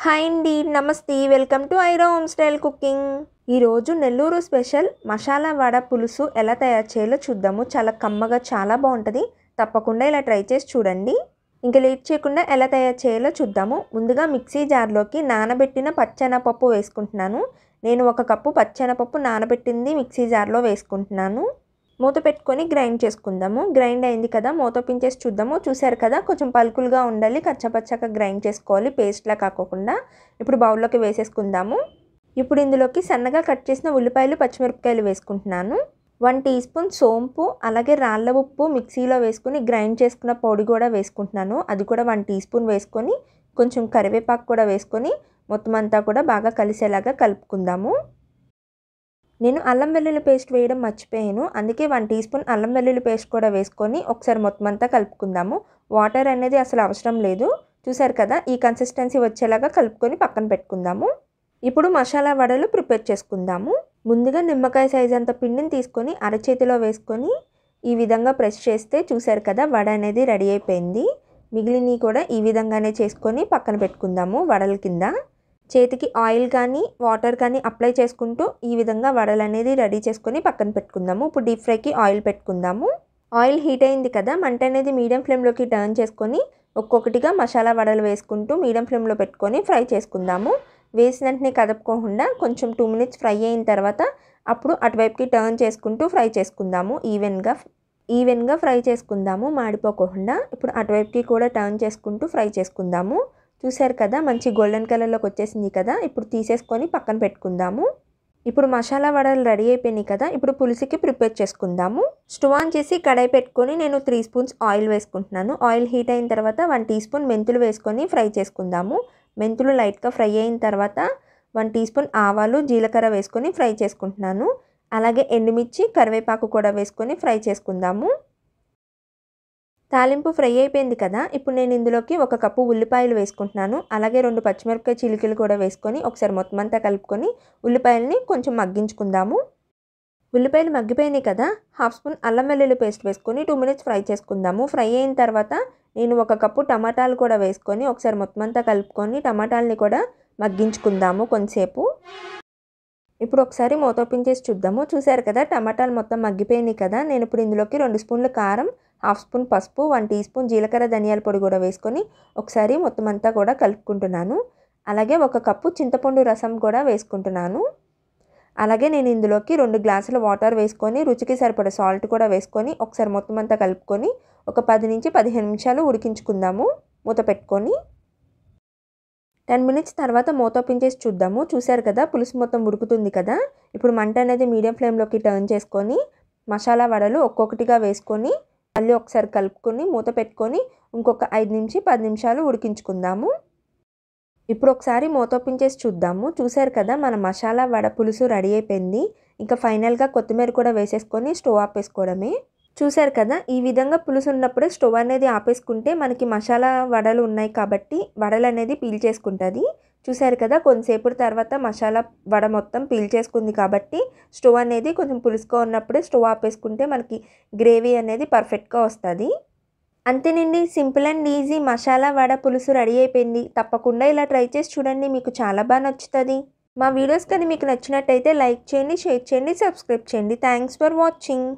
Hi అండి, నమస్తే. Welcome to Aira home style cooking. ఈరోజు నెల్లూరు స్పెషల్ మసాలా వడ పులుసు ఎలా తయారు చేయాలో చూద్దాము. చాలా కమ్మగా చాలా బాగుంటుంది. తప్పకుండా ఇలా ట్రై చేసి చూడండి. ఇంకా లేట్ చేయకుండా ఎలా తయారు చేయాలో చూద్దాము. ముందుగా మిక్సీ జార్లోకి నానబెట్టిన పచ్చెనపప్పు వేసుకుంటున్నాను. నేను 1 కప్పు పచ్చెనపప్పు నానబెట్టింది మిక్సీ జార్లో వేసుకుంటున్నాను. మూత పెట్టుకొని గ్రైండ్ చేసుకుందాము. గ్రైండ్ అయింది కదా, మూత పించేసి చూద్దాము. చూసారు కదా, కొంచెం పలుకులుగా ఉండాలి, కచ్చపచ్చగా గ్రైండ్ చేసుకోవాలి, పేస్ట్లా కాకుండా. ఇప్పుడు బౌల్లోకి వేసేసుకుందాము. ఇప్పుడు ఇందులోకి సన్నగా కట్ చేసిన ఉల్లిపాయలు, పచ్చిమిరపకాయలు వేసుకుంటున్నాను. 1 టీ స్పూన్ సోంపు, అలాగే రాళ్ళ ఉప్పు మిక్సీలో వేసుకుని గ్రైండ్ చేసుకున్న పొడి కూడా వేసుకుంటున్నాను. అది కూడా 1 టీ స్పూన్ వేసుకొని కొంచెం కరివేపాకు కూడా వేసుకొని మొత్తం అంతా కూడా బాగా కలిసేలాగా కలుపుకుందాము. నేను అల్లం వెల్లుల్లి పేస్ట్ వేయడం మర్చిపోయాను, అందుకే 1 టీ స్పూన్ అల్లం వెల్లుల్లి పేస్ట్ కూడా వేసుకొని ఒకసారి మొత్తం అంతా కలుపుకుందాము. వాటర్ అనేది అసలు అవసరం లేదు. చూసారు కదా, ఈ కన్సిస్టెన్సీ వచ్చేలాగా కలుపుకొని పక్కన పెట్టుకుందాము. ఇప్పుడు మసాలా వడలు ప్రిపేర్ చేసుకుందాము. ముందుగా నిమ్మకాయ సైజ్ అంత పిండిని తీసుకొని అరచేతిలో వేసుకొని ఈ విధంగా ప్రెస్ చేస్తే చూసారు కదా, వడ అనేది రెడీ అయిపోయింది. మిగిలినవి కూడా ఈ విధంగానే చేసుకొని పక్కన పెట్టుకుందాము. వడల కింద చేతికి ఆయిల్ కానీ వాటర్ కానీ అప్లై చేసుకుంటూ ఈ విధంగా వడలు అనేది రెడీ చేసుకొని పక్కన పెట్టుకుందాము. ఇప్పుడు డీప్ ఫ్రైకి ఆయిల్ పెట్టుకుందాము. ఆయిల్ హీట్ అయింది కదా, మంట అనేది మీడియం ఫ్లేమ్లోకి టర్న్ చేసుకొని ఒక్కొక్కటిగా మసాలా వడలు వేసుకుంటూ మీడియం ఫ్లేమ్లో పెట్టుకొని ఫ్రై చేసుకుందాము. వేసిన వెంటనే కదపకుండా కొంచెం 2 మినిట్స్ ఫ్రై అయిన తర్వాత అప్పుడు అటువైపుకి టర్న్ చేసుకుంటూ ఫ్రై చేసుకుందాము. ఈవెన్గా ఫ్రై చేసుకుందాము, మాడిపోకుండా. ఇప్పుడు అటువైపుకి కూడా టర్న్ చేసుకుంటూ ఫ్రై చేసుకుందాము. చూసారు కదా, మంచి గోల్డెన్ కలర్లోకి వచ్చేసింది కదా. ఇప్పుడు తీసేసుకొని పక్కన పెట్టుకుందాము. ఇప్పుడు మసాలా వడలు రెడీ అయిపోయినాయి కదా. ఇప్పుడు పులుసుకి ప్రిపేర్ చేసుకుందాము. స్టవ్ ఆన్ చేసి కడాయి పెట్టుకొని నేను 3 స్పూన్స్ ఆయిల్ వేసుకుంటున్నాను. ఆయిల్ హీట్ అయిన తర్వాత 1 టీ స్పూన్ మెంతులు వేసుకొని ఫ్రై చేసుకుందాము. మెంతులు లైట్గా ఫ్రై అయిన తర్వాత 1 టీ స్పూన్ ఆవాలు, జీలకర్ర వేసుకొని ఫ్రై చేసుకుంటున్నాను. అలాగే ఎండుమిర్చి, కరివేపాకు కూడా వేసుకొని ఫ్రై చేసుకుందాము. తాలింపు ఫ్రై అయిపోయింది కదా. ఇప్పుడు నేను ఇందులోకి 1 కప్పు ఉల్లిపాయలు వేసుకుంటున్నాను. అలాగే 2 పచ్చిమిరపకాయ చిలుకలు కూడా వేసుకొని ఒకసారి మొత్తం అంతా కలుపుకొని ఉల్లిపాయలని కొంచెం మగ్గించుకుందాము. ఉల్లిపాయలు మగ్గిపోయినాయి కదా, 1/2 స్పూన్ అల్లం వెల్లుల్లి పేస్ట్ వేసుకొని 2 మినిట్స్ ఫ్రై చేసుకుందాము. ఫ్రై అయిన తర్వాత నేను 1 కప్పు టమాటాలు కూడా వేసుకొని ఒకసారి మొత్తం అంతా కలుపుకొని టమాటాలని కూడా మగ్గించుకుందాము కొంతసేపు. ఇప్పుడు ఒకసారి మూత ఓపెన్ చేసి చూద్దాము. చూసారు కదా, టమాటాలు మొత్తం మగ్గిపోయినాయి కదా. నేను ఇప్పుడు ఇందులోకి 2 స్పూన్ల కారం, 1/2 స్పూన్ పసుపు, 1 టీ స్పూన్ జీలకర్ర ధనియాల పొడి కూడా వేసుకొని ఒకసారి మొత్తం అంతా కూడా కలుపుకుంటున్నాను. అలాగే 1 కప్పు చింతపండు రసం కూడా వేసుకుంటున్నాను. అలాగే నేను ఇందులోకి 2 గ్లాసుల వాటర్ వేసుకొని రుచికి సరిపడ సాల్ట్ కూడా వేసుకొని ఒకసారి మొత్తం అంతా కలుపుకొని ఒక 10 నుంచి 15 నిమిషాలు ఉడికించుకుందాము మూత పెట్టుకొని. 10 మినిట్స్ తర్వాత మూత ఓపెన్ చేసి చూద్దాము. చూసారు కదా, పులుసు మొత్తం ఉడుకుతుంది కదా. ఇప్పుడు మంట అనేది మీడియం ఫ్లేమ్లోకి టర్న్ చేసుకొని మసాలా వడలు ఒక్కొక్కటిగా వేసుకొని మళ్ళీ ఒకసారి కలుపుకొని మూత పెట్టుకొని ఇంకొక 5 నుంచి 10 నిమిషాలు ఉడికించుకుందాము. ఇప్పుడు ఒకసారి మూత ఓపెన్ చేసి చూద్దాము. చూసారు కదా, మన మసాలా వడ పులుసు రెడీ అయిపోయింది. ఇంకా ఫైనల్గా కొత్తిమీర కూడా వేసేసుకొని స్టవ్ ఆపేసుకోవడమే. చూసారు కదా, ఈ విధంగా పులుసు ఉన్నప్పుడే స్టవ్ అనేది ఆపేసుకుంటే మనకి మసాలా వడలు ఉన్నాయి కాబట్టి వడలు అనేది పీల్చేసుకుంటుంది. చూసారు కదా, కొంతసేపటి తర్వాత మసాలా వడ మొత్తం పీల్చేసుకుంది కాబట్టి స్టవ్ అనేది కొంచెం పులుసుగా ఉన్నప్పుడే స్టవ్ ఆపేసుకుంటే మనకి గ్రేవీ అనేది పర్ఫెక్ట్గా వస్తుంది. అంతేనండి, simple and easy masala vada పులుసు రెడీ అయిపోయింది. తప్పకుండా ఇలా ట్రై చేసి చూడండి, మీకు చాలా బాగా నచ్చుతుంది. మా వీడియోస్ కానీ మీకు నచ్చినట్టయితే లైక్ చేయండి, షేర్ చేయండి, సబ్స్క్రైబ్ చేయండి. Thanks for watching.